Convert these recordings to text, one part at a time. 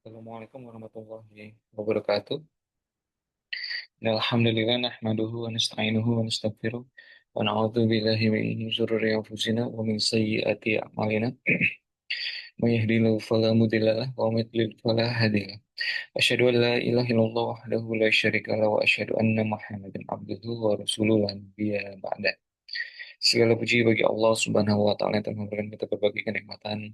Assalamualaikum warahmatullahi wabarakatuh. Alhamdulillah nahmaduhu wa nasta'inuhu wa nastaghfiruh wa na'udzu billahi min syururi anfusina wa min sayyiati a'malina. May yahdihillahu fala mudilla lahu wa may yudlil fala hadiya lahu. Asyhadu an la ilaha illallah wahdahu la syarika lahu wa asyhadu anna Muhammadan abduhu wa rasuluhu la nabiyya ba'da. Segala puji bagi Allah Subhanahu wa taala yang telah memberikan kita berbagai kenikmatan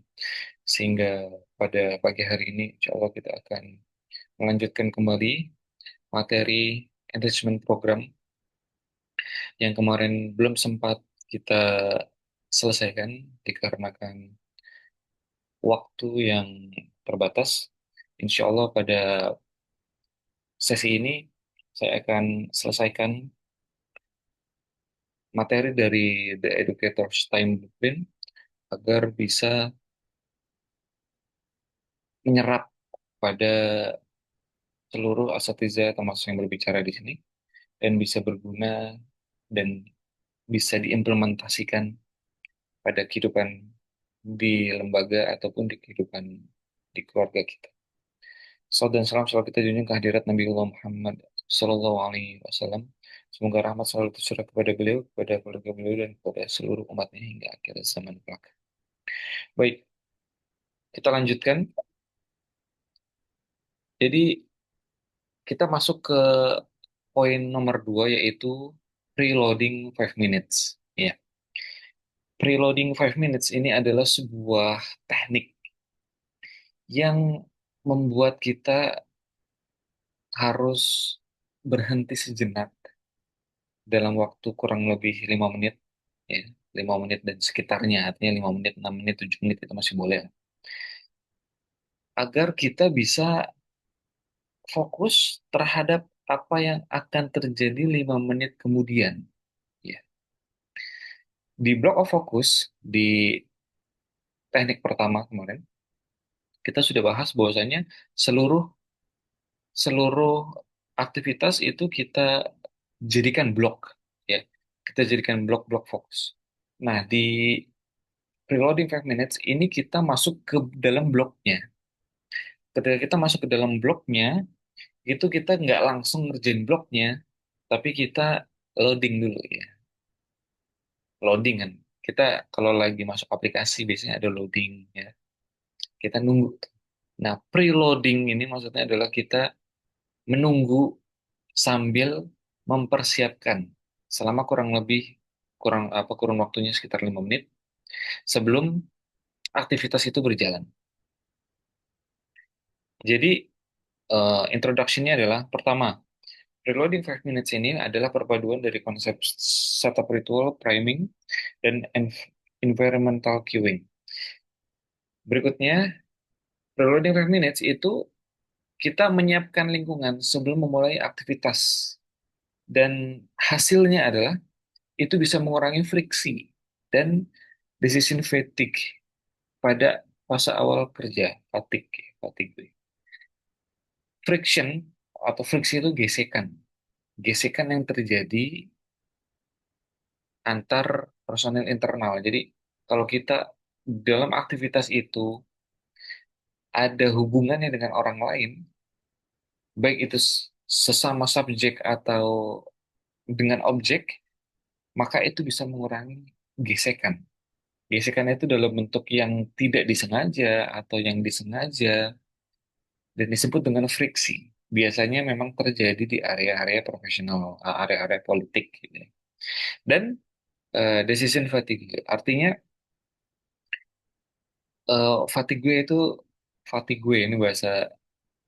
sehingga pada pagi hari ini insyaallah kita akan melanjutkan kembali materi enrichment program yang kemarin belum sempat kita selesaikan dikarenakan waktu yang terbatas. Insya Allah pada sesi ini saya akan selesaikan materi dari The Educator's Time Blueprint agar bisa menyerap pada seluruh asatiza termasuk yang berbicara di sini dan bisa berguna dan bisa diimplementasikan pada kehidupan di lembaga ataupun di kehidupan di keluarga kita. Salam dan salam selalu kita junjung kehadirat Nabi Allah Muhammad Sallallahu Alaihi Wasallam. Semoga rahmat selalu tercurah kepada beliau, kepada keluarga beliau, dan kepada seluruh umatnya hingga akhir zaman kelak. Baik, kita lanjutkan. Jadi kita masuk ke poin nomor 2 yaitu preloading 5 minutes. Ya, preloading 5 minutes ini adalah sebuah teknik yang membuat kita harus berhenti sejenak dalam waktu kurang lebih 5 menit, ya, 5 menit dan sekitarnya, artinya 5 menit, 6 menit, 7 menit itu masih boleh, agar kita bisa fokus terhadap apa yang akan terjadi 5 menit kemudian. Ya. Di block of focus, di teknik pertama kemarin, kita sudah bahas bahwasanya seluruh seluruh aktivitas itu kita jadikan blok, ya. Kita jadikan blok-blok fokus. Nah, di preloading 5 minutes ini kita masuk ke dalam bloknya. Ketika kita masuk ke dalam bloknya, itu kita nggak langsung ngerjain bloknya, tapi kita loading dulu ya. Loading kan. Kita kalau lagi masuk aplikasi biasanya ada loading ya. Kita nunggu. Nah, preloading ini maksudnya adalah kita menunggu sambil mempersiapkan selama kurang waktunya sekitar 5 menit sebelum aktivitas itu berjalan. Jadi introduction-nya adalah pertama, reloading 5 minutes ini adalah perpaduan dari konsep setup ritual, priming, dan environmental cueing. Berikutnya, reloading 5 minutes itu kita menyiapkan lingkungan sebelum memulai aktivitas. Dan hasilnya adalah itu bisa mengurangi friksi dan decision fatigue pada fase awal kerja, fatigue. Friction atau friksi itu gesekan. Gesekan yang terjadi antar personil internal. Jadi kalau kita dalam aktivitas itu ada hubungannya dengan orang lain, baik itu sesama subjek atau dengan objek, maka itu bisa mengurangi gesekan. Gesekan itu dalam bentuk yang tidak disengaja atau yang disengaja dan disebut dengan friksi. Biasanya memang terjadi di area-area profesional, area-area politik gitu ya. Dan decision fatigue, artinya fatigue itu fatigue ini bahasa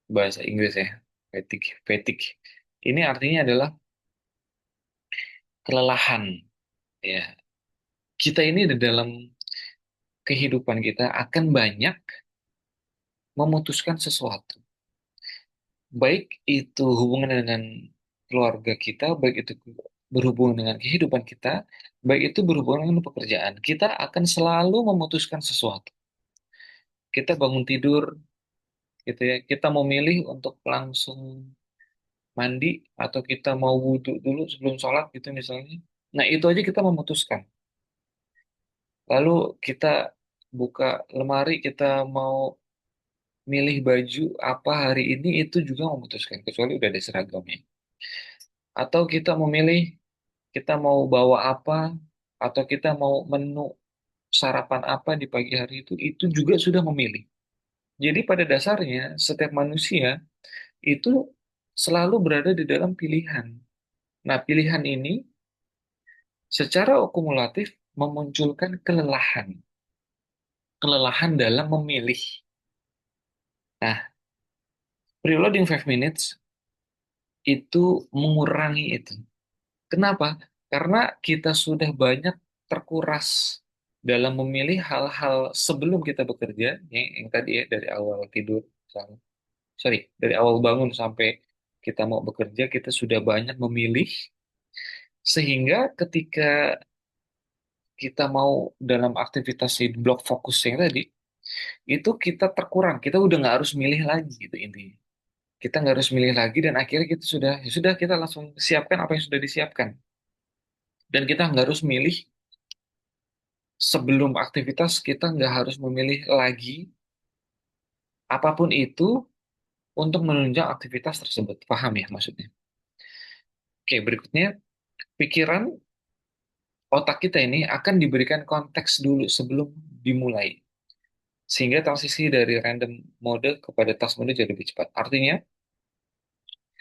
bahasa Inggris ya, fatigue. Ini artinya adalah kelelahan ya. Kita ini di dalam kehidupan kita akan banyak memutuskan sesuatu. Baik itu hubungan dengan keluarga kita, baik itu berhubungan dengan kehidupan kita, baik itu berhubungan dengan pekerjaan. Kita akan selalu memutuskan sesuatu. Kita bangun tidur, gitu ya. Kita mau milih untuk langsung mandi atau kita mau wudhu dulu sebelum sholat gitu misalnya. Nah, itu aja kita memutuskan. Lalu kita buka lemari, kita mau milih baju apa hari ini itu juga memutuskan, kecuali udah ada seragamnya. Atau kita memilih kita mau bawa apa, atau kita mau menu sarapan apa di pagi hari itu juga sudah memilih. Jadi pada dasarnya setiap manusia itu selalu berada di dalam pilihan. Nah, pilihan ini secara akumulatif memunculkan kelelahan, kelelahan dalam memilih. Nah, preloading 5 minutes itu mengurangi itu. Kenapa? Karena kita sudah banyak terkuras dalam memilih hal-hal sebelum kita bekerja, yang tadi ya dari awal tidur, sorry, dari awal bangun sampai kita mau bekerja, kita sudah banyak memilih, sehingga ketika kita mau dalam aktivitas di blok fokus yang tadi, itu kita terkurang, kita udah nggak harus milih lagi gitu intinya. Kita nggak harus milih lagi dan akhirnya kita sudah, ya sudah kita langsung siapkan apa yang sudah disiapkan. Dan kita nggak harus milih sebelum aktivitas, kita nggak harus memilih lagi apapun itu untuk menunjang aktivitas tersebut. Paham ya maksudnya? Oke, berikutnya pikiran otak kita ini akan diberikan konteks dulu sebelum dimulai. Sehingga transisi dari random mode kepada task mode jadi lebih cepat. Artinya,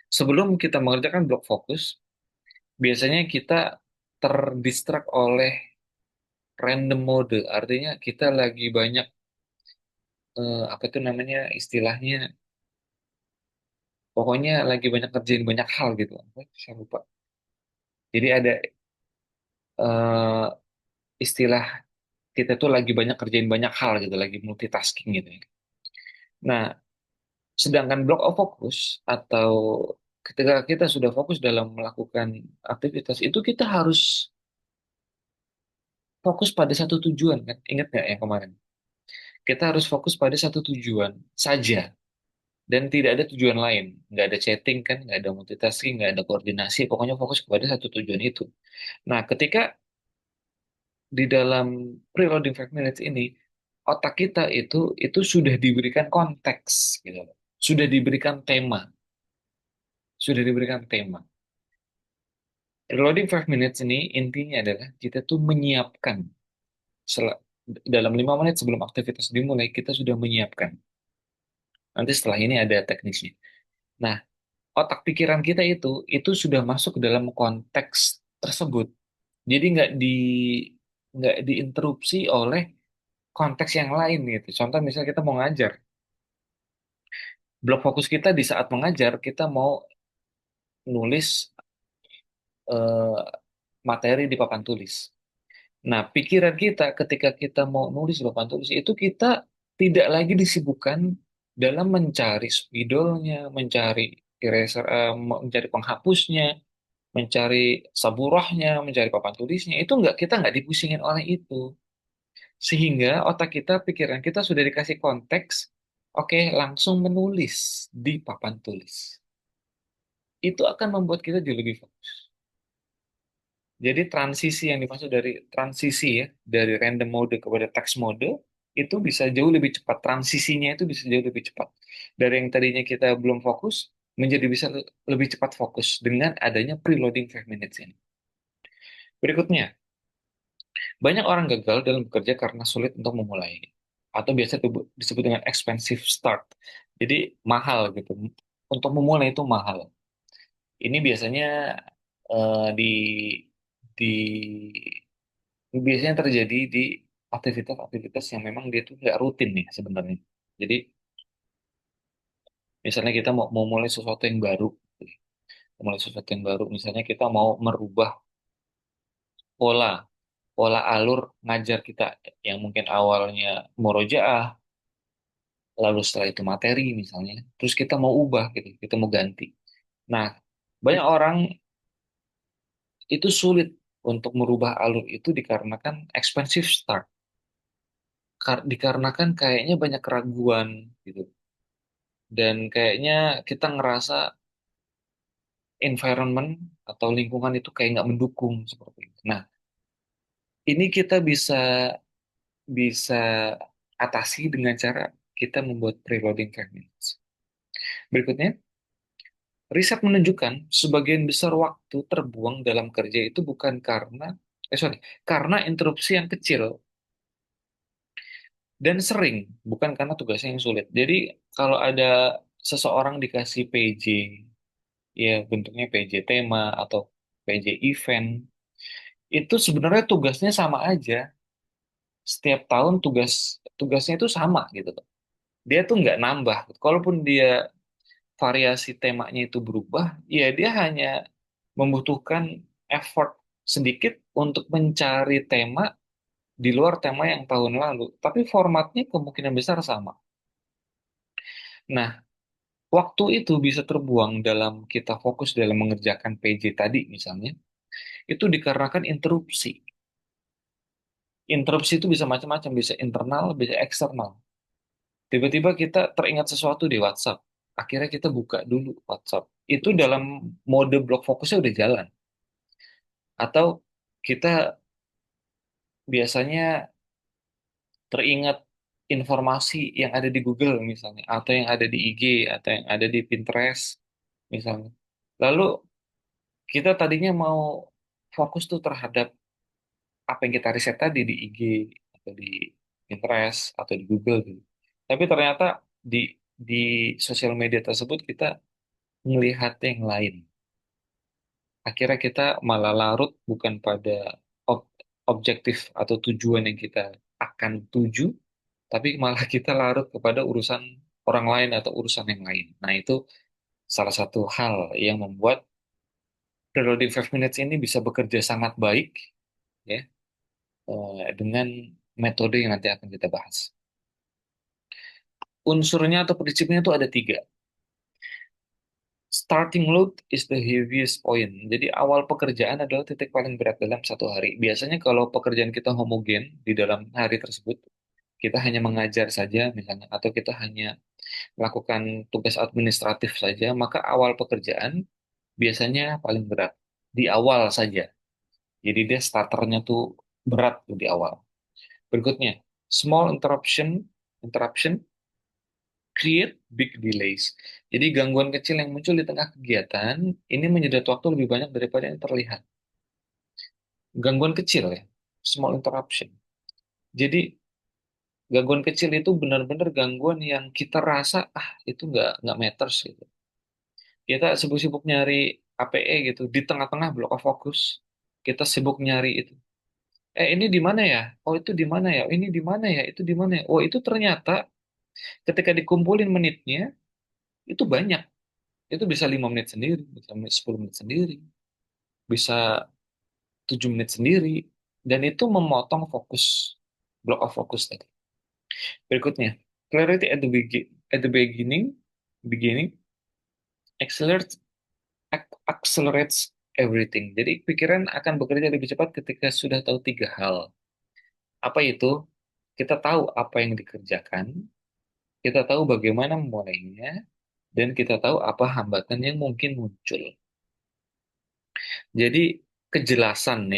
sebelum kita mengerjakan blok fokus, biasanya kita terdistract oleh random mode. Artinya kita lagi banyak, apa itu namanya istilahnya, pokoknya lagi banyak kerjain banyak hal gitu. Apa? Saya lupa. Jadi ada, eh, istilah kita tuh lagi banyak kerjain banyak hal gitu, lagi multitasking gitu ya. Nah, sedangkan block of focus atau ketika kita sudah fokus dalam melakukan aktivitas itu, kita harus fokus pada satu tujuan kan. Ingat nggak yang kemarin? Kita harus fokus pada satu tujuan saja dan tidak ada tujuan lain. Nggak ada chatting kan, nggak ada multitasking, nggak ada koordinasi. Pokoknya fokus kepada satu tujuan itu. Nah, ketika di dalam preloading 5 minutes ini, otak kita itu sudah diberikan konteks gitu. Sudah diberikan tema, sudah diberikan tema. Reloading 5 minutes ini intinya adalah kita tuh menyiapkan dalam 5 menit sebelum aktivitas dimulai, kita sudah menyiapkan. Nanti setelah ini ada teknisnya. Nah, otak pikiran kita itu sudah masuk ke dalam konteks tersebut. Jadi nggak diinterupsi oleh konteks yang lain gitu. Contoh misalnya kita mau ngajar, blok fokus kita di saat mengajar kita mau nulis, eh, materi di papan tulis. Nah, pikiran kita ketika kita mau nulis di papan tulis itu, kita tidak lagi disibukkan dalam mencari spidolnya, mencari eraser, mencari penghapusnya, mencari saburahnya, mencari papan tulisnya. Itu kita nggak dipusingin oleh itu. Sehingga otak kita, pikiran kita sudah dikasih konteks, oke, langsung menulis di papan tulis. Itu akan membuat kita jadi lebih fokus. Jadi transisi yang dimaksud dari transisi ya, dari random mode kepada text mode, itu bisa jauh lebih cepat. Transisinya itu bisa jauh lebih cepat. Dari yang tadinya kita belum fokus, menjadi bisa lebih cepat fokus dengan adanya preloading 5 minutes ini. Berikutnya, banyak orang gagal dalam bekerja karena sulit untuk memulai. Atau biasa disebut dengan expensive start. Jadi mahal gitu. Untuk memulai itu mahal. Ini biasanya, di biasanya terjadi di aktivitas-aktivitas yang memang dia tuh nggak rutin nih sebenarnya. Jadi misalnya kita mau mulai sesuatu yang baru, mulai sesuatu yang baru, misalnya kita mau merubah pola pola alur ngajar kita yang mungkin awalnya murojaah, lalu setelah itu materi misalnya, terus kita mau ubah gitu, kita mau ganti. Nah, banyak orang itu sulit untuk merubah alur itu dikarenakan expensive start, dikarenakan kayaknya banyak keraguan gitu. Dan kayaknya kita ngerasa environment atau lingkungan itu kayak nggak mendukung seperti itu. Nah, ini kita bisa bisa atasi dengan cara kita membuat preloading 5 minutes. Berikutnya, riset menunjukkan sebagian besar waktu terbuang dalam kerja itu bukan karena interupsi yang kecil dan sering, bukan karena tugasnya yang sulit. Jadi kalau ada seseorang dikasih PJ, ya bentuknya PJ tema atau PJ event, itu sebenarnya tugasnya sama aja. Setiap tahun tugasnya itu sama gitu loh. Dia tuh nggak nambah. Kalaupun dia variasi temanya itu berubah, ya dia hanya membutuhkan effort sedikit untuk mencari tema di luar tema yang tahun lalu. Tapi formatnya kemungkinan besar sama. Nah, waktu itu bisa terbuang dalam kita fokus dalam mengerjakan PJ tadi misalnya, itu dikarenakan interupsi. Interupsi itu bisa macam-macam, bisa internal, bisa eksternal. Tiba-tiba kita teringat sesuatu di WhatsApp. Akhirnya kita buka dulu WhatsApp. Itu dalam mode block fokusnya udah jalan. Atau kita biasanya teringat informasi yang ada di Google misalnya, atau yang ada di IG, atau yang ada di Pinterest misalnya. Lalu kita tadinya mau fokus tuh terhadap apa yang kita riset tadi di IG, atau di Pinterest, atau di Google gitu. Tapi ternyata di di sosial media tersebut kita melihat yang lain. Akhirnya kita malah larut bukan pada ob- objektif atau tujuan yang kita akan tuju, tapi malah kita larut kepada urusan orang lain atau urusan yang lain. Nah, itu salah satu hal yang membuat Preloading 5 Minutes ini bisa bekerja sangat baik ya, dengan metode yang nanti akan kita bahas. Unsurnya atau prinsipnya itu ada tiga. Starting load is the heaviest point. Jadi awal pekerjaan adalah titik paling berat dalam satu hari. Biasanya kalau pekerjaan kita homogen di dalam hari tersebut, kita hanya mengajar saja misalnya, atau kita hanya melakukan tugas administratif saja, maka awal pekerjaan biasanya paling berat di awal saja. Jadi dia starternya tuh berat tuh di awal. Berikutnya, small interruption create big delays. Jadi gangguan kecil yang muncul di tengah kegiatan ini menyedot waktu lebih banyak daripada yang terlihat. Gangguan kecil ya, small interruption. Jadi gangguan kecil itu benar-benar gangguan yang kita rasa itu nggak matters gitu. Kita sibuk-sibuk nyari APE gitu di tengah-tengah blok of focus. Kita sibuk nyari itu. Ini di mana ya? Oh itu di mana ya? Ini di mana ya? Itu di mana ya? Oh itu ternyata ketika dikumpulin menitnya itu banyak. Itu bisa 5 menit sendiri, bisa 10 menit sendiri, bisa 7 menit sendiri, dan itu memotong fokus, block of focus tadi. Berikutnya, clarity at the beginning accelerates everything. Jadi pikiran akan bekerja lebih cepat ketika sudah tahu tiga hal. Apa itu? Kita tahu apa yang dikerjakan, kita tahu bagaimana memulainya, dan kita tahu apa hambatan yang mungkin muncul. Jadi kejelasan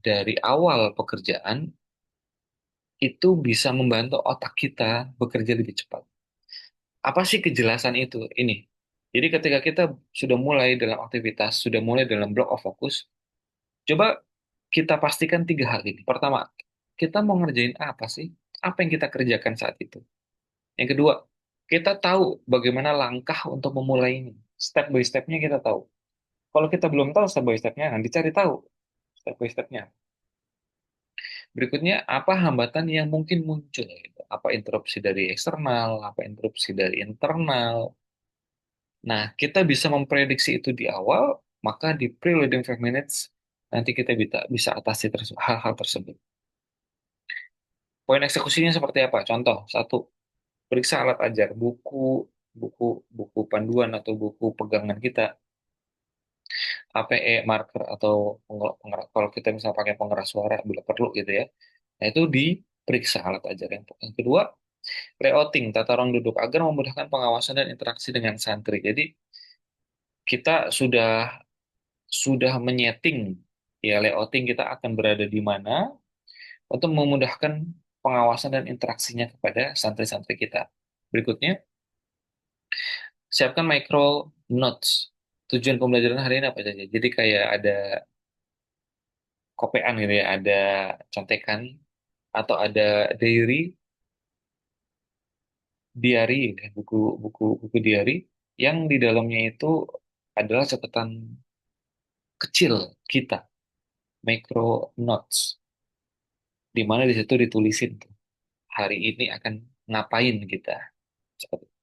dari awal pekerjaan itu bisa membantu otak kita bekerja lebih cepat. Apa sih kejelasan itu? Ini. Jadi ketika kita sudah mulai dalam aktivitas, sudah mulai dalam block of focus, coba kita pastikan tiga hal ini. Pertama, kita mau ngerjain apa sih? Apa yang kita kerjakan saat itu? Yang kedua, kita tahu bagaimana langkah untuk memulai ini. Step by stepnya kita tahu. Kalau kita belum tahu step by stepnya, nanti cari tahu step by stepnya. Berikutnya, apa hambatan yang mungkin muncul? Gitu. Apa interupsi dari eksternal, apa interupsi dari internal. Nah, kita bisa memprediksi itu di awal, maka di preloading 5 minutes, nanti kita bisa atasi hal-hal tersebut. Poin eksekusinya seperti apa? Contoh, satu, periksa alat ajar, buku, buku panduan atau buku pegangan kita, APE, marker, atau kalau kita misalnya pakai pengeras suara, bila perlu gitu ya. Nah, itu diperiksa alat ajar. Yang kedua, layouting, tata ruang duduk agar memudahkan pengawasan dan interaksi dengan santri. Jadi kita sudah menyeting ya layouting kita akan berada di mana untuk memudahkan pengawasan dan interaksinya kepada santri-santri kita. Berikutnya, siapkan micro notes. Tujuan pembelajaran hari ini apa saja? Jadi kayak ada kopean gitu ya, ada contekan atau ada diary, diary, ya, buku diary yang di dalamnya itu adalah catatan kecil kita, micro notes, di mana di situ ditulisin tuh, hari ini akan ngapain kita. Seperti itu.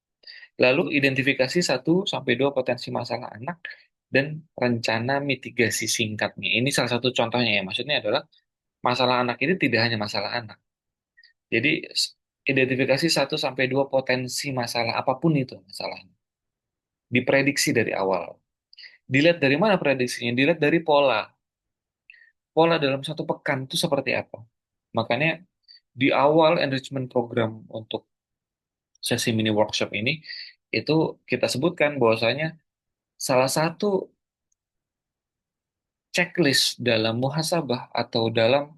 Lalu identifikasi satu sampai 2 potensi masalah anak dan rencana mitigasi singkatnya. Ini salah satu contohnya ya. Maksudnya adalah masalah anak ini tidak hanya masalah anak. Jadi identifikasi satu sampai 2 potensi masalah apapun itu masalahnya. Diprediksi dari awal. Dilihat dari mana prediksinya? Dilihat dari pola. Pola dalam satu pekan itu seperti apa. Makanya di awal enrichment program untuk sesi mini workshop ini, itu kita sebutkan bahwasanya salah satu checklist dalam muhasabah atau dalam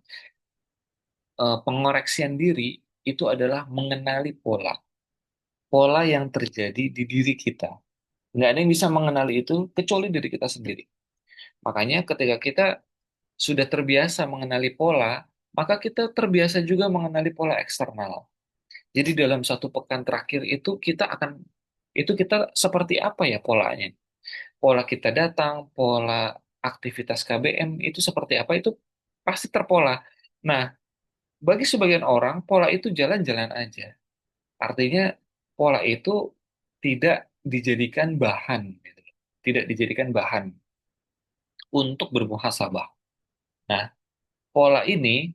pengoreksian diri itu adalah mengenali pola. Pola yang terjadi di diri kita. Nggak ada yang bisa mengenali itu kecuali diri kita sendiri. Makanya ketika kita sudah terbiasa mengenali pola, maka kita terbiasa juga mengenali pola eksternal. Jadi dalam satu pekan terakhir itu kita seperti apa ya polanya? Pola kita datang, pola aktivitas KBM itu seperti apa itu pasti terpola. Nah, bagi sebagian orang pola itu jalan-jalan aja. Artinya pola itu tidak dijadikan bahan, gitu. Tidak dijadikan bahan untuk bermuhasabah. Nah, pola ini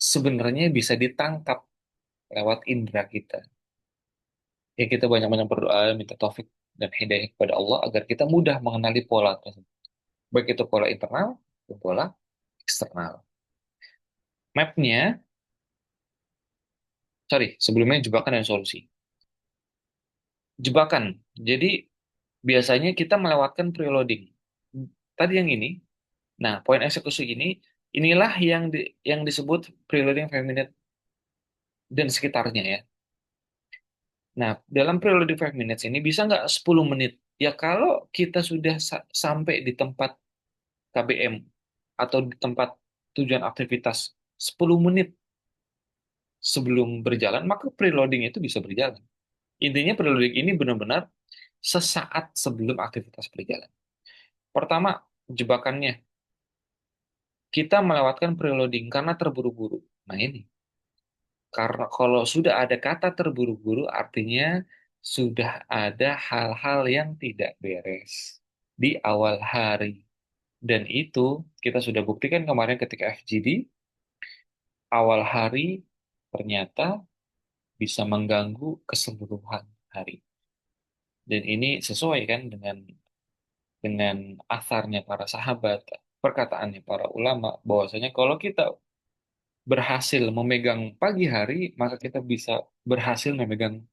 sebenarnya bisa ditangkap lewat indera kita. Ya kita banyak-banyak berdoa, minta taufik dan hidayah kepada Allah agar kita mudah mengenali pola tersebut. Baik itu pola internal maupun pola eksternal. Mapnya, sorry, sebelumnya jebakan dan solusi. Jebakan, jadi biasanya kita melewatkan preloading. Tadi yang ini, nah poin eksekusi inilah yang disebut preloading 5 minute dan sekitarnya ya. Nah, dalam preloading 5 minutes ini bisa nggak 10 menit? Ya kalau kita sudah sampai di tempat KBM atau di tempat tujuan aktivitas 10 menit sebelum berjalan, maka preloading itu bisa berjalan. Intinya preloading ini benar-benar sesaat sebelum aktivitas berjalan. Pertama, jebakannya, kita melewatkan preloading karena terburu-buru. Nah ini, karena kalau sudah ada kata terburu-buru, artinya sudah ada hal-hal yang tidak beres di awal hari. Dan itu kita sudah buktikan kemarin ketika FGD, awal hari ternyata bisa mengganggu keseluruhan hari. Dan ini sesuai kan dengan asarnya para sahabat, perkataannya para ulama, bahwasanya kalau kita berhasil memegang pagi hari, maka kita bisa berhasil memegang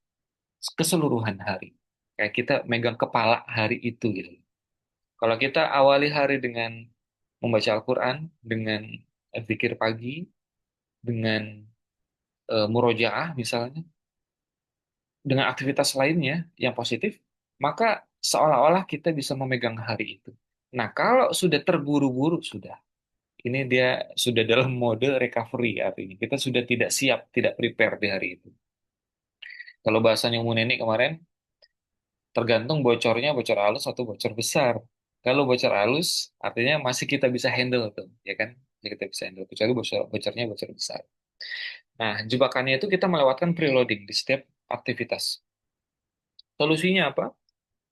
keseluruhan hari. Kayak kita megang kepala hari itu gitu. Kalau kita awali hari dengan membaca Al-Quran, dengan zikir pagi, dengan murojaah misalnya, dengan aktivitas lainnya yang positif, maka seolah-olah kita bisa memegang hari itu. Nah, kalau sudah terburu-buru, sudah. Ini dia sudah dalam mode recovery artinya. Kita sudah tidak siap, tidak prepare di hari itu. Kalau bahasanya Mu Neni kemarin, tergantung bocornya bocor halus atau bocor besar. Kalau bocor halus, artinya masih kita bisa handle tuh, ya kan? Masih kita bisa handle. Kecuali bocornya bocor besar. Nah, jebakannya itu kita melewatkan preloading di setiap aktivitas. Solusinya apa?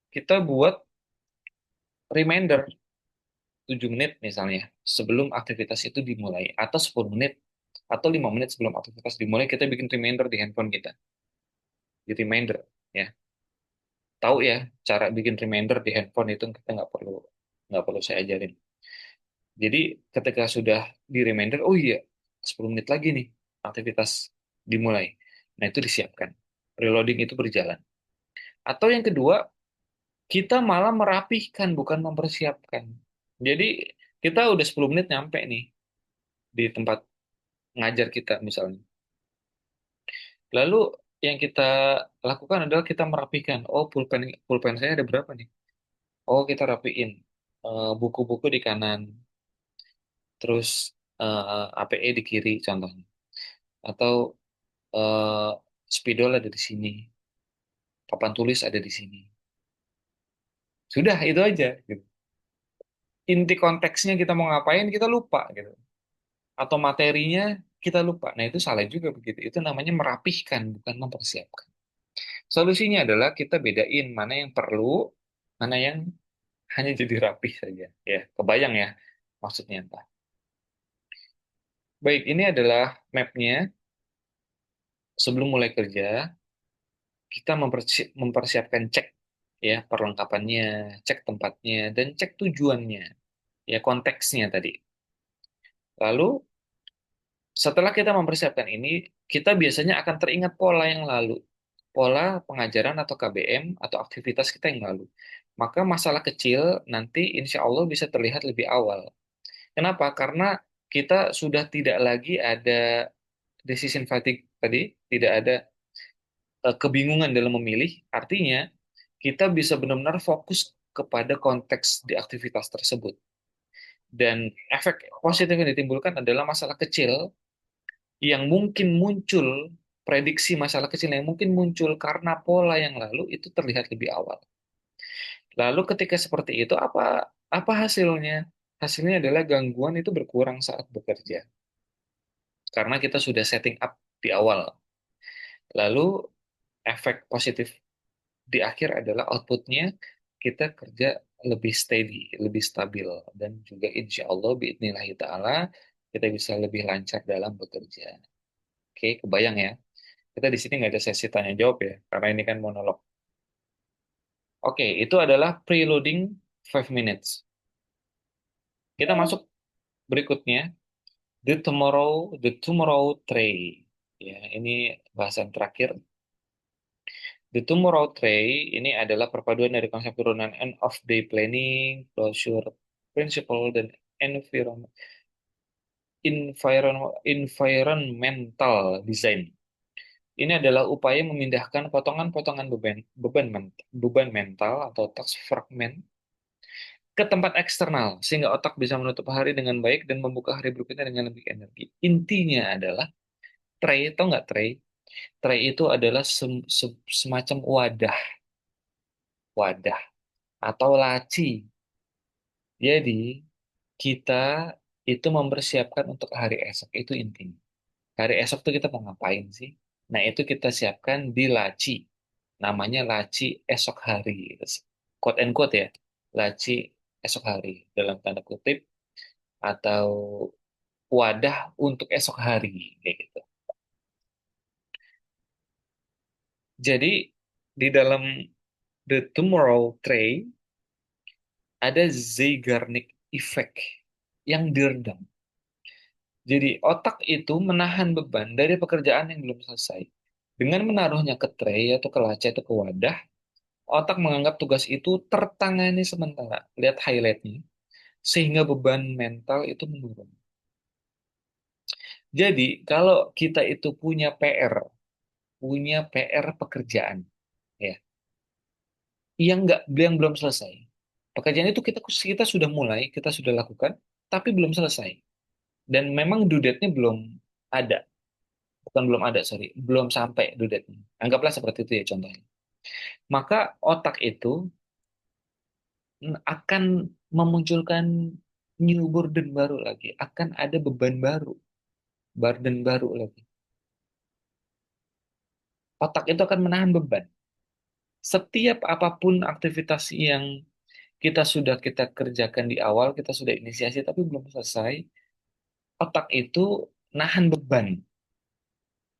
Kita buat reminder 7 menit misalnya sebelum aktivitas itu dimulai atau 10 menit atau 5 menit sebelum aktivitas dimulai kita bikin reminder di handphone kita. Di reminder ya. Tahu ya cara bikin reminder di handphone itu kita nggak perlu saya ajarin. Jadi ketika sudah di reminder, oh iya 10 menit lagi nih aktivitas dimulai. Nah itu disiapkan. Preloading itu berjalan. Atau yang kedua, kita malah merapihkan bukan mempersiapkan. Jadi kita udah 10 menit nyampe nih di tempat ngajar kita misalnya. Lalu yang kita lakukan adalah kita merapikan. Oh, pulpen pulpen saya ada berapa nih? Oh, kita rapiin. Buku-buku di kanan, terus APE di kiri contohnya. Atau eh, spidol ada di sini, papan tulis ada di sini. Sudah itu aja. Gitu. Inti konteksnya kita mau ngapain kita lupa gitu. Atau materinya kita lupa. Nah itu salah juga begitu. Itu namanya merapihkan, bukan mempersiapkan. Solusinya adalah kita bedain mana yang perlu, mana yang hanya jadi rapih saja. Ya, kebayang ya maksudnya apa. Baik, ini adalah mapnya. Sebelum mulai kerja, kita mempersiapkan cek ya perlengkapannya, cek tempatnya, dan cek tujuannya, ya konteksnya tadi. Lalu setelah kita mempersiapkan ini, kita biasanya akan teringat pola yang lalu, pola pengajaran atau KBM atau aktivitas kita yang lalu. Maka masalah kecil nanti insya Allah bisa terlihat lebih awal. Kenapa? Karena kita sudah tidak lagi ada decision fatigue tadi, tidak ada kebingungan dalam memilih. Artinya, kita bisa benar-benar fokus kepada konteks di aktivitas tersebut. Dan efek positif yang ditimbulkan adalah masalah kecil yang mungkin muncul, prediksi masalah kecil yang mungkin muncul karena pola yang lalu itu terlihat lebih awal. Lalu ketika seperti itu apa hasilnya? Hasilnya adalah gangguan itu berkurang saat bekerja karena kita sudah setting up di awal. Lalu efek positif di akhir adalah outputnya kita kerja lebih steady, lebih stabil dan juga insya Allah biidnillahi ta'ala kita bisa lebih lancar dalam bekerja. Oke, kebayang ya. Kita di sini nggak ada sesi tanya jawab ya, karena ini kan monolog. Oke, itu adalah preloading 5 minutes. Kita masuk berikutnya, the tomorrow tray. Ya, ini bahasan terakhir. The tomorrow tray ini adalah perpaduan dari konsep turunan end of day planning, closure principle, dan environment, environmental design. Ini adalah upaya memindahkan potongan-potongan beban mental atau task fragment ke tempat eksternal sehingga otak bisa menutup hari dengan baik dan membuka hari berikutnya dengan lebih energi. Intinya adalah tray, atau nggak tray? Tray itu adalah semacam wadah, wadah atau laci. Jadi kita itu mempersiapkan untuk hari esok itu intinya. Hari esok tuh kita mau ngapain sih? Nah itu kita siapkan di laci. Namanya laci esok hari. Quote and quote ya. Laci esok hari. Dalam tanda kutip. Atau wadah untuk esok hari. Kayak gitu. Jadi di dalam The Tomorrow Tray ada Zeigarnik Effect yang diredam. Jadi otak itu menahan beban dari pekerjaan yang belum selesai. Dengan menaruhnya ke tray atau ke laci atau ke wadah, otak menganggap tugas itu tertangani sementara. Lihat highlightnya. Sehingga beban mental itu menurun. Jadi, kalau kita itu punya PR pekerjaan, ya, yang belum selesai. Pekerjaan itu kita sudah mulai, kita sudah lakukan, tapi belum selesai. Dan memang due date-nya belum ada. Bukan belum ada, sorry. Belum sampai due date-nya. Anggaplah seperti itu ya contohnya. Maka otak itu akan memunculkan new burden baru lagi. Akan ada beban baru, burden baru lagi. Otak itu akan menahan beban. Setiap apapun aktivitas yang kita kerjakan di awal, kita sudah inisiasi tapi belum selesai, otak itu nahan beban.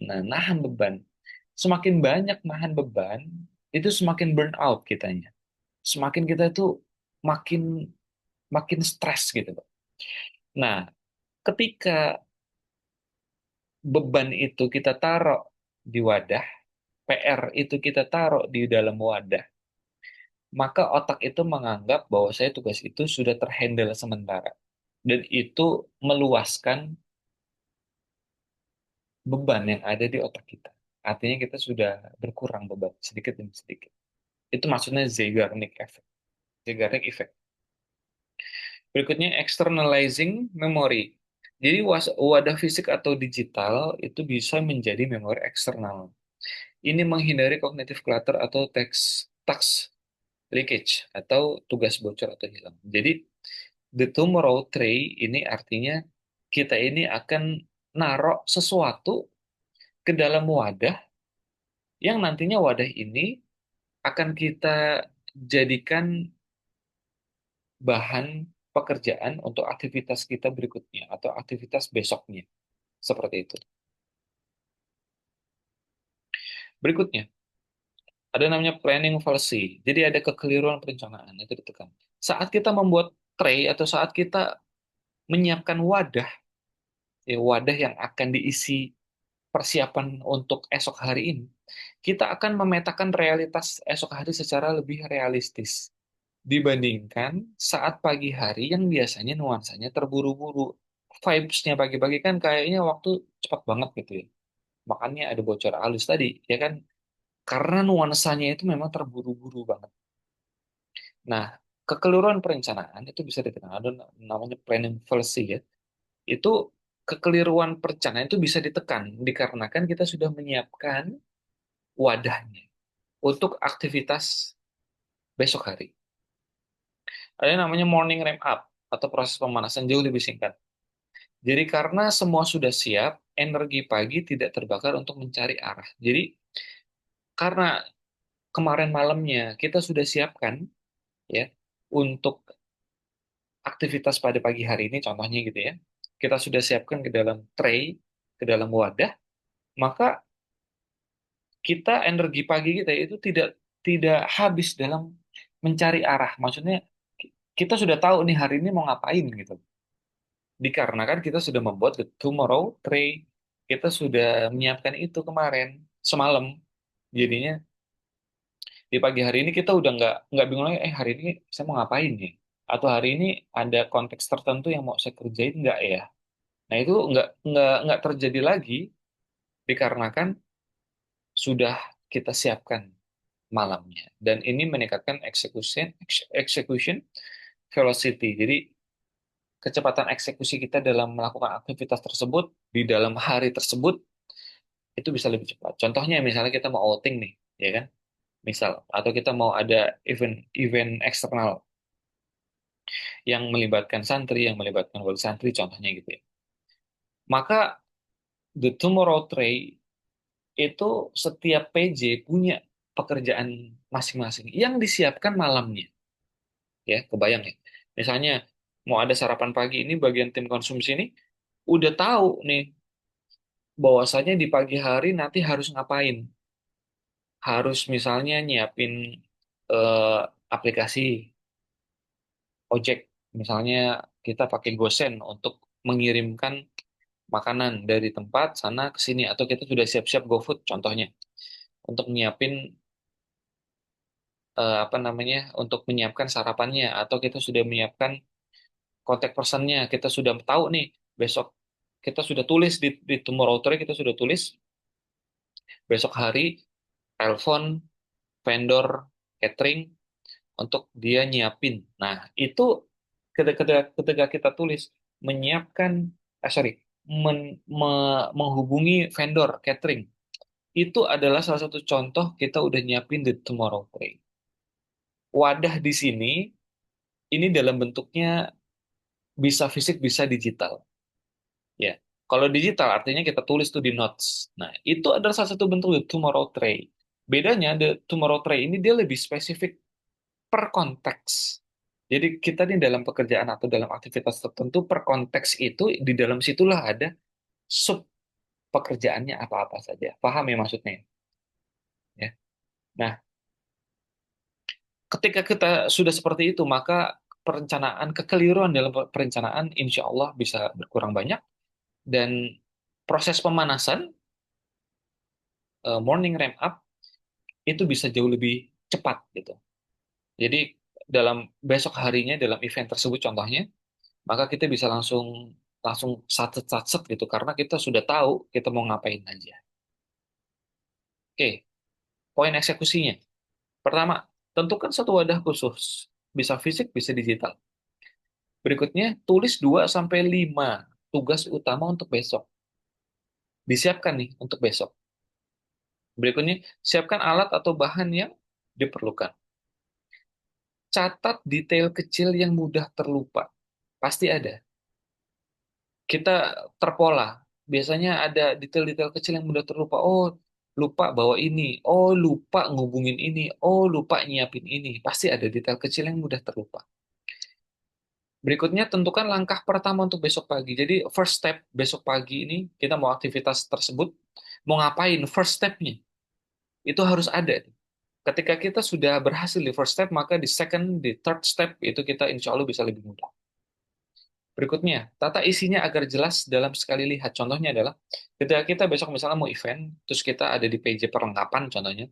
Nah, nahan beban. Semakin banyak nahan beban, itu semakin burn out kitanya. Semakin kita itu makin makin stres gitu, Pak. Nah, ketika beban itu kita taruh di wadah, PR itu kita taruh di dalam wadah, maka otak itu menganggap bahwa saya tugas itu sudah terhandle sementara. Dan itu meluaskan beban yang ada di otak kita. artinya kita sudah berkurang beban sedikit demi sedikit. Itu maksudnya Zeigarnik effect. Zeigarnik effect. Berikutnya externalizing memory. Jadi wadah fisik atau digital itu bisa menjadi memori eksternal. Ini menghindari cognitive clutter atau task leakage atau tugas bocor atau hilang. Jadi the tomorrow tray ini artinya kita ini akan narok sesuatu ke dalam wadah yang nantinya wadah ini akan kita jadikan bahan pekerjaan untuk aktivitas kita berikutnya atau aktivitas besoknya. Seperti itu. Berikutnya, ada namanya planning fallacy. Jadi ada kekeliruan perencanaan, itu ditekan. Saat kita membuat tray atau saat kita menyiapkan wadah, ya, wadah yang akan diisi persiapan untuk esok hari ini, kita akan memetakan realitas esok hari secara lebih realistis dibandingkan saat pagi hari yang biasanya nuansanya terburu-buru. Vibes-nya pagi-pagi kan kayaknya waktu cepat banget gitu ya. Makanya ada bocor halus tadi, ya kan? Karena nuansanya itu memang terburu-buru banget. Nah, kekeliruan perencanaan itu bisa ditekan. Ada namanya planning fallacy ya. Itu kekeliruan perencanaan itu bisa ditekan dikarenakan kita sudah menyiapkan wadahnya untuk aktivitas besok hari. Ada yang namanya morning ramp up atau proses pemanasan jauh lebih singkat. Jadi karena semua sudah siap, energi pagi tidak terbakar untuk mencari arah. Jadi karena kemarin malamnya kita sudah siapkan ya untuk aktivitas pada pagi hari ini contohnya gitu ya. Kita sudah siapkan ke dalam tray, ke dalam wadah, maka kita energi pagi kita itu tidak tidak habis dalam mencari arah. Maksudnya kita sudah tahu nih hari ini mau ngapain gitu. Dikarenakan kita sudah membuat the tomorrow tray, kita sudah menyiapkan itu kemarin semalam. Jadinya di pagi hari ini kita udah nggak bingung lagi, hari ini saya mau ngapain nih? Atau hari ini ada konteks tertentu yang mau saya kerjain nggak ya? Nah itu nggak terjadi lagi dikarenakan sudah kita siapkan malamnya. Dan ini meningkatkan execution velocity. Jadi kecepatan eksekusi kita dalam melakukan aktivitas tersebut di dalam hari tersebut itu bisa lebih cepat. Contohnya misalnya kita mau outing nih, ya kan? Misal atau kita mau ada event eksternal yang melibatkan santri, yang melibatkan wali santri contohnya gitu ya. Maka the tomorrow tray itu setiap PJ punya pekerjaan masing-masing yang disiapkan malamnya, ya kebayang ya. Misalnya mau ada sarapan pagi ini bagian tim konsumsi ini udah tahu nih bahwasanya di pagi hari nanti harus ngapain, harus misalnya nyiapin eh, aplikasi ojek, misalnya kita pakai GoSend untuk mengirimkan makanan dari tempat sana ke sini atau kita sudah siap-siap GoFood contohnya untuk nyiapin apa namanya untuk menyiapkan sarapannya atau kita sudah menyiapkan kontak personnya kita sudah tahu nih besok kita sudah tulis di tomorrow Tree kita sudah tulis besok hari telepon vendor catering untuk dia nyiapin. Nah itu ketika kita tulis menyiapkan sorry menghubungi vendor catering itu adalah salah satu contoh kita udah nyiapin di tomorrow Tree. Wadah di sini ini dalam bentuknya bisa fisik, bisa digital. Ya, kalau digital artinya kita tulis tuh di notes. Nah, itu adalah salah satu bentuk the tomorrow tray. Bedanya the tomorrow tray ini dia lebih spesifik per konteks. Jadi kita nih dalam pekerjaan atau dalam aktivitas tertentu per konteks itu di dalam situlah ada sub pekerjaannya apa-apa saja. Paham ya maksudnya? Ya. Nah, ketika kita sudah seperti itu, maka perencanaan kekeliruan dalam perencanaan insya Allah bisa berkurang banyak dan proses pemanasan morning ramp up itu bisa jauh lebih cepat gitu. Jadi dalam besok harinya dalam event tersebut contohnya, maka kita bisa langsung langsung satset satset gitu karena kita sudah tahu kita mau ngapain aja. Oke, poin eksekusinya. Pertama, tentukan satu wadah khusus. Bisa fisik, bisa digital. Berikutnya, tulis 2 sampai 5 tugas utama untuk besok. Disiapkan nih untuk besok. Berikutnya, siapkan alat atau bahan yang diperlukan. Catat detail kecil yang mudah terlupa. Pasti ada. Kita terpola. Biasanya ada detail-detail kecil yang mudah terlupa. Oh, lupa bawa ini. Oh, lupa ngubungin ini. Oh, lupa nyiapin ini. Pasti ada detail kecil yang mudah terlupa. Berikutnya, tentukan langkah pertama untuk besok pagi. Jadi, first step besok pagi ini, kita mau aktivitas tersebut, mau ngapain? First step-nya. Itu harus ada. Ketika kita sudah berhasil di first step, maka di second, di third step, itu kita insya Allah bisa lebih mudah. Berikutnya, tata isinya agar jelas dalam sekali lihat. Contohnya adalah, ketika kita besok misalnya mau event, terus kita ada di PJ perlengkapan contohnya,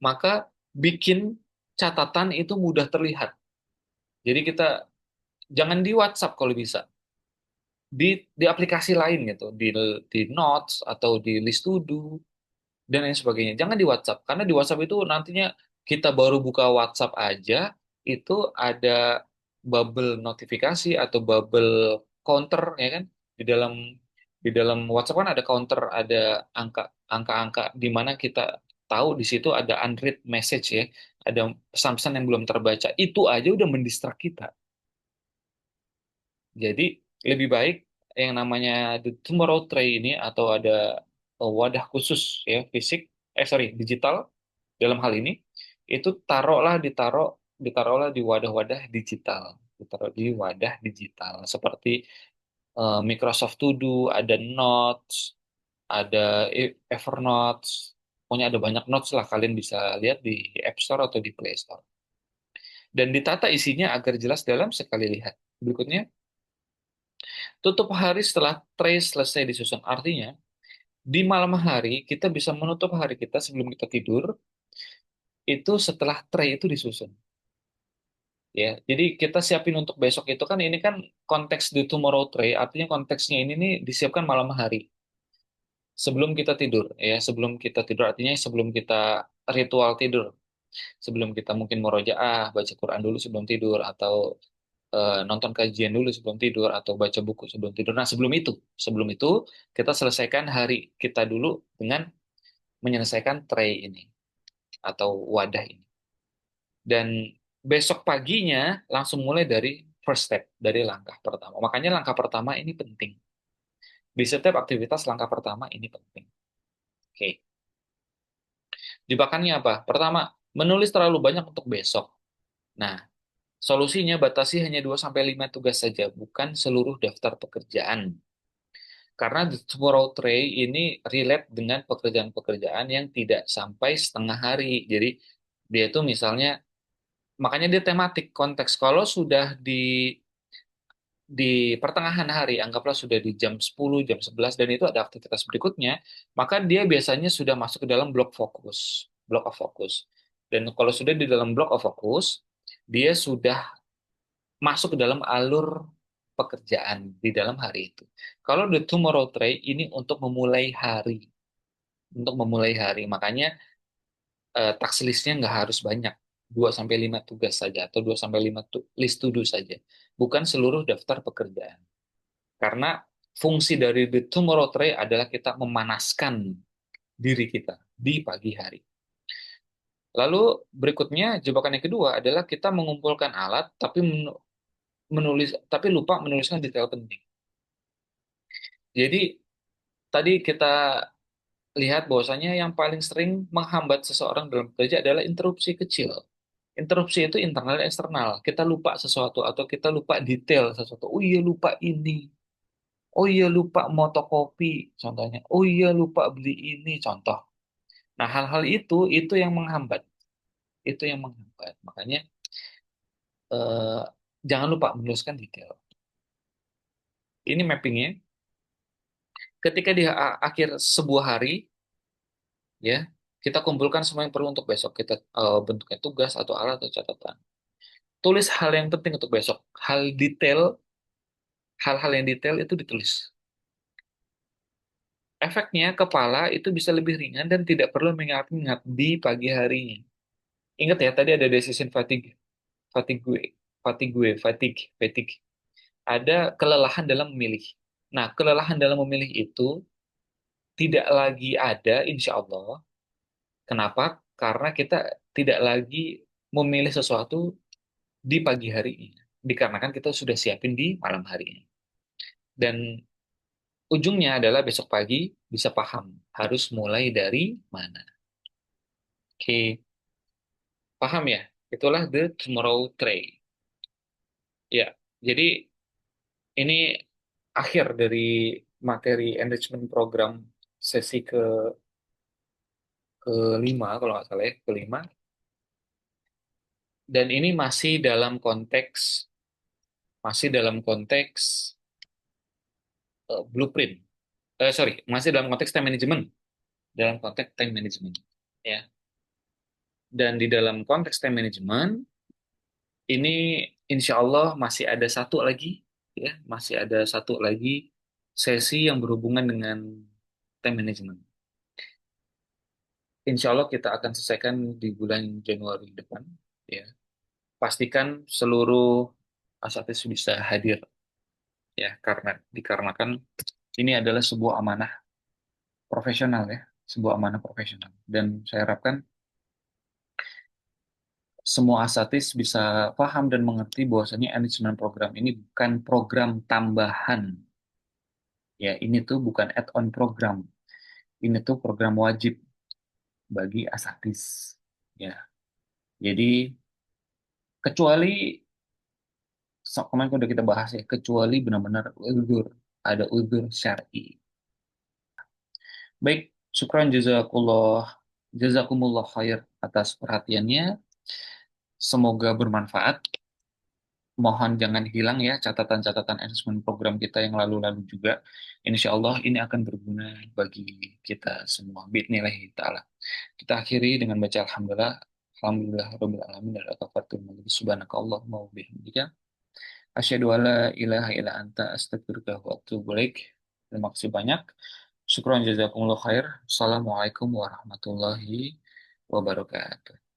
maka bikin catatan itu mudah terlihat. Jadi kita, jangan di WhatsApp kalau bisa, di aplikasi lain gitu, di Notes atau di List to Do, dan lain sebagainya. Jangan di WhatsApp, karena di WhatsApp itu nantinya kita baru buka WhatsApp aja, itu ada bubble notifikasi atau bubble counter ya kan di dalam WhatsApp kan ada counter, ada angka-angka di mana kita tahu di situ ada unread message ya, ada pesan-pesan yang belum terbaca. Itu aja udah mendistrak kita. Jadi lebih baik yang namanya the tomorrow tray ini atau ada wadah khusus ya fisik, sorry digital dalam hal ini itu ditaruhlah di wadah-wadah digital, ditaruh di wadah digital seperti Microsoft To Do, ada Notes, ada Evernote, pokoknya ada banyak notes lah, kalian bisa lihat di App Store atau di Play Store. Dan ditata isinya agar jelas dalam sekali lihat. Berikutnya, tutup hari setelah trace selesai disusun. Artinya, di malam hari kita bisa menutup hari kita sebelum kita tidur itu setelah tray itu disusun. Ya, jadi kita siapin untuk besok itu kan ini kan konteks di tomorrow tray, artinya konteksnya ini nih disiapkan malam hari sebelum kita tidur ya, sebelum kita tidur artinya sebelum kita ritual tidur, sebelum kita mungkin murojaah, baca Quran dulu sebelum tidur atau nonton kajian dulu sebelum tidur atau baca buku sebelum tidur. Nah, sebelum itu kita selesaikan hari kita dulu dengan menyelesaikan tray ini atau wadah ini. Dan besok paginya langsung mulai dari first step, dari langkah pertama. Makanya langkah pertama ini penting. Di setiap aktivitas langkah pertama ini penting. Oke. Jebakannya apa? Pertama, menulis terlalu banyak untuk besok. Nah, solusinya batasi hanya 2 sampai 5 tugas saja, bukan seluruh daftar pekerjaan. Karena the tomorrow tray ini relate dengan pekerjaan-pekerjaan yang tidak sampai setengah hari. Jadi dia itu misalnya, makanya dia tematik konteks. Kalau sudah di pertengahan hari, anggaplah sudah di jam 10, jam 11, dan itu ada aktivitas berikutnya, maka dia biasanya sudah masuk ke dalam blok fokus, block of focus. Dan kalau sudah di dalam block of focus, dia sudah masuk ke dalam alur pekerjaan di dalam hari itu. Kalau the tomorrow tray ini untuk memulai hari, makanya task listnya nggak harus banyak. 2 sampai 5 tugas saja atau 2 sampai 5 list to do saja. Bukan seluruh daftar pekerjaan. Karena fungsi dari the tomorrow tray adalah kita memanaskan diri kita di pagi hari. Lalu berikutnya jebakan yang kedua adalah kita mengumpulkan alat tapi lupa menuliskan detail penting. Jadi tadi kita lihat bahwasanya yang paling sering menghambat seseorang dalam bekerja adalah interupsi kecil. Interupsi itu internal dan eksternal. Kita lupa sesuatu atau kita lupa detail sesuatu. Oh iya lupa ini. Oh iya lupa motokopi contohnya. Oh iya lupa beli ini contoh. Nah, hal-hal itu yang menghambat. Itu yang menghambat. Makanya eh, jangan lupa menuliskan detail. Ini mappingnya. Ketika di akhir sebuah hari, ya, kita kumpulkan semua yang perlu untuk besok. Kita bentuknya tugas atau alat atau catatan. Tulis hal yang penting untuk besok. Hal-hal yang detail itu ditulis. Efeknya kepala itu bisa lebih ringan dan tidak perlu mengingat-ingat di pagi harinya. Ingat ya, tadi ada decision fatigue, fatigue, fatigue. Ada kelelahan dalam memilih. Nah, kelelahan dalam memilih itu tidak lagi ada, insya Allah. Kenapa? Karena kita tidak lagi memilih sesuatu di pagi hari ini. Dikarenakan kita sudah siapin di malam hari ini. Dan ujungnya adalah besok pagi bisa paham harus mulai dari mana. Oke, paham ya? Itulah the tomorrow tray. Ya, jadi ini akhir dari materi enrichment program sesi kelima, kalau nggak salah ya, kelima. Dan ini masih dalam konteks blueprint. Sorry, masih dalam konteks time management. Dalam konteks time management. Ya. Dan di dalam konteks time management, ini insya Allah masih ada satu lagi, ya, masih ada satu lagi sesi yang berhubungan dengan time management. Insya Allah kita akan selesaikan di bulan Januari depan. Ya, pastikan seluruh asatidz bisa hadir, ya, karena dikarenakan ini adalah sebuah amanah profesional, ya, sebuah amanah profesional. Dan saya harapkan semua asatidz bisa paham dan mengerti bahwasanya enrichment program ini bukan program tambahan. Ya, ini tuh bukan add-on program. Ini tuh program wajib bagi asatidz. Ya, jadi kecuali kemarin udah kita bahas ya, kecuali benar-benar uzur, ada uzur syar'i. Baik, syukran jazakumullah khair atas perhatiannya. Semoga bermanfaat. Mohon jangan hilang ya catatan-catatan assessment program kita yang lalu-lalu juga. Insya Allah ini akan berguna bagi kita semua. Bismillah ta'ala. Kita akhiri dengan baca Alhamdulillah. Alhamdulillah Rabbil Alamin. Dan atafatul majlis. Subhanakallahumma wa bihamdika. Asyhadu an la ilaha illa anta astaghfiruka wa atubu ilaik. Terima kasih banyak. Syukran jazakumullah khair. Assalamualaikum warahmatullahi wabarakatuh.